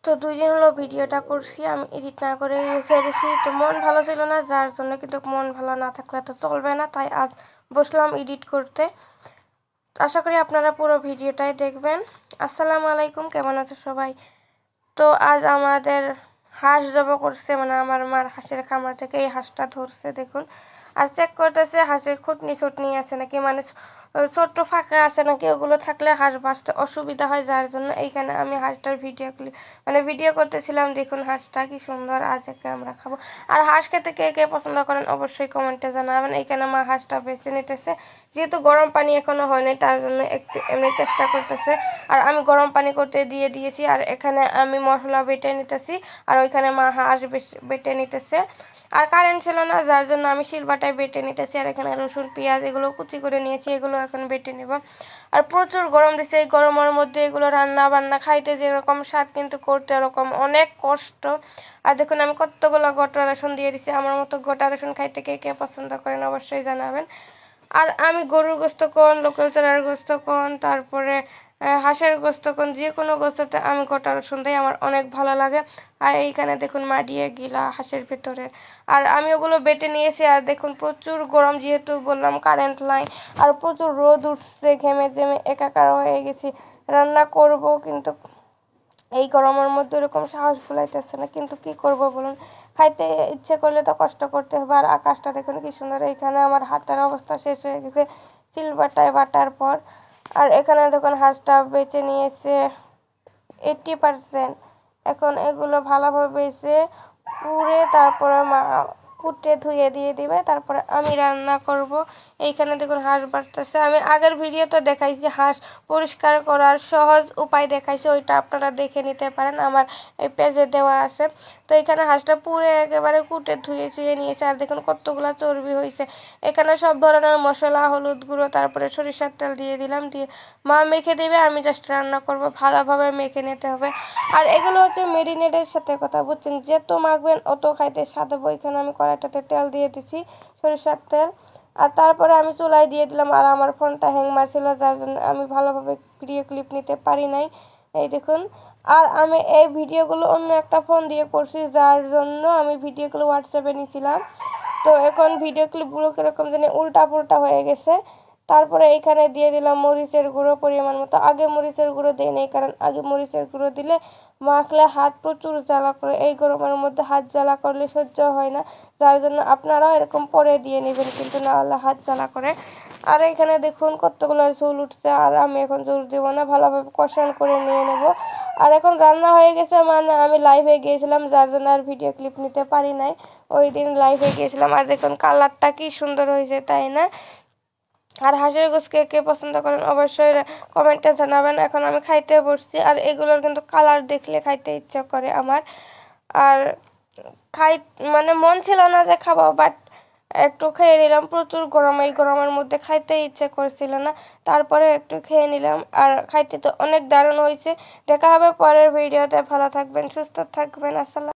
তো 2 দিন হলো ভিডিওটা করছি, আমি এডিট না করে রেখে দিয়েছি। তো মন ভালো ছিল না, যার জন্য কিন্তু মন ভালো না থাকলে তো চলবে না, তাই আজ বসলাম এডিট করতে। আশা করি আপনারা পুরো ভিডিওটাই দেখবেন। আসসালামু আলাইকুম, কেমন আছে সবাই? তো আজ আমাদের হাঁস জবাই করছে, মানে আমার মার হাঁসের খামার থেকে এই হাঁসটা ধরছে দেখুন। আর চেক করতেছে হাঁসের খুঁটনি ছুটনি আছে নাকি, মানে ছোট্ট ফাঁকা আছে নাকি, ওগুলো থাকলে হাঁস বাঁচতে অসুবিধা হয়, যার জন্য এইখানে আমি হাঁসটার ভিডিও করতেছিলাম। দেখুন হাঁসটা কি সুন্দর, আজ একে আমরা খাবো। আর হাঁস খেতে কে কে পছন্দ করেন অবশ্যই কমেন্টে জানাবেন। এইখানে মা হাঁসটা বেছে নিতেছে, যেহেতু গরম পানি এখনো হয়নি তার জন্য একটু এমনি চেষ্টা করতেছে। আর আমি গরম পানি করতে দিয়ে দিয়েছি, আর এখানে আমি মশলা বেটে নিতেছি, আর ওইখানে মা হাঁস বেটে নিতেছে। আর কারেন্ট ছিল না, যার জন্য আমি শিলবাটায় বেটে নিতেছি। আর এখানে রসুন পেঁয়াজ এগুলো কুচি করে নিয়েছি, এগুলো এখন বেটে নেব। আর প্রচুর গরম দিচ্ছে, এই গরমের মধ্যে এগুলো রান্না বান্না খাইতে যেরকম স্বাদ, কিন্তু করতে ওরকম অনেক কষ্ট। আর দেখুন আমি কতগুলো গোটা রসুন দিয়ে দিচ্ছি। আমার মতো গোটা রসুন খাইতে কে কে পছন্দ করেন অবশ্যই জানাবেন। আর আমি গরুর গোস্ত কোন, লোকাল চড়ার গোস্ত কোন, তারপরে হাঁসের গোস্ত কোন, যে কোনো গোস্ততে আমি গোটা রসুন দিই, আমার অনেক ভালো লাগে। আর এইখানে দেখুন মাড়িয়ে গিলা হাঁসের ভেতরে, আর আমি ওগুলো বেটে নিয়েছি। আর দেখুন প্রচুর গরম, যেহেতু বললাম কারেন্ট নাই, আর প্রচুর রোদ উঠছে, ঘেমে ঘেমে একাকার হয়ে গেছি। রান্না করব, কিন্তু এই গরমের মধ্যে এরকম সাহস ফুলাইতেছে না, কিন্তু কি করব বলুন, খাইতে ইচ্ছে করলে তো কষ্ট করতে হবে। আর আকাশটা দেখুন কি সুন্দর, এইখানে আমার হাতের অবস্থা শেষ হয়ে গেছে সিলবাটায় বাটার পর। আর এখানে দেখুন হাঁসটা বেছে নিয়েছে 80%। এখন এগুলো ভালোভাবে বেছে পুড়ে তারপরে কুটে ধুয়ে দিয়ে দিবে, তারপরে আমি রান্না করব। এইখানে দেখুন হাঁস বাড়তেছে, আমি আগের ভিডিওতে দেখাইছি হাঁস পরিষ্কার করার সহজ উপায় দেখাইছি, ওইটা আপনারা দেখে নিতে পারেন, আমার এই পেজে দেওয়া আছে। তো এখানে হাঁসটা পুড়ে একেবারে কুটে ধুয়ে নিয়েছে। আর দেখুন কতগুলো চর্বি হয়েছে। এখানে সব ধরনের মশলা, হলুদ গুঁড়ো, তারপরে সরিষার তেল দিয়ে দিলাম, দিয়ে মা মেখে দেবে, আমি জাস্ট রান্না করব। ভালোভাবে মেখে নিতে হবে। আর এগুলো হচ্ছে মেরিনেটের সাথে কথা, বুঝছেন, যত মাখবেন অত খাইতে স্বাদ হবে। এখানে আমি কড়াইটাতে তেল দিয়ে দিছি, সরিষার তেল। আর তারপরে আমি চুলায় দিয়ে দিলাম। আর আমার ফোনটা হ্যাং মারছিল, যার জন্য আমি ভালোভাবে ভিডিও ক্লিপ নিতে পারি নাই, এই দেখুন। আর আমি এই ভিডিওগুলো অন্য একটা ফোন দিয়ে করছি, যার জন্য আমি ভিডিওগুলো হোয়াটসঅ্যাপে নিয়েছিলাম। তো এখন ভিডিও ক্লিপগুলো কীরকম জানি উল্টা পুল্টা হয়ে গেছে। তারপরে এইখানে দিয়ে দিলাম মরিচের গুঁড়ো পরিমাণ মতো। আগে মরিচের গুঁড়ো দিই নাই, কারণ আগে মরিচের গুঁড়ো দিলে মাখলে হাত প্রচুর জ্বালা করে, এই গরমের মধ্যে হাত জ্বালা করলে সহ্য হয় না, যার জন্য আপনারাও এরকম পরে দিয়ে নেবেন, কিন্তু না হলে হাত জ্বালা করে। আর এখানে দেখুন কতগুলো ঝোল উঠছে, আর আমি এখন জোর দেবো না, ভালোভাবে কষান করে নিয়ে নেব। আর এখন রান্না হয়ে গেছে, মানে আমি লাইভে গিয়েছিলাম, যার জন্য আর ভিডিও ক্লিপ নিতে পারি নাই। ওই দিন লাইভে গিয়েছিলাম। আর দেখুন কালারটা কি সুন্দর হয়েছে, তাই না? আর হাঁসের গোশত কে কে পছন্দ করেন অবশ্যই কমেন্টে জানাবেন। এখন আমি খাইতে বসছি, আর এগুলোর কিন্তু কালার দেখলে খাইতে ইচ্ছা করে আমার। আর খাই, মানে মন ছিল না যে খাবো, বাট একটু খেয়ে নিলাম। প্রচুর গরম, এই গরমের মধ্যে খাইতে ইচ্ছে করছিল না, তারপরে একটু খেয়ে নিলাম। আর খাইতে তো অনেক দারুণ হয়েছে। দেখা হবে পরের ভিডিওতে, ভালো থাকবেন, সুস্থ থাকবেন, আসসালাম।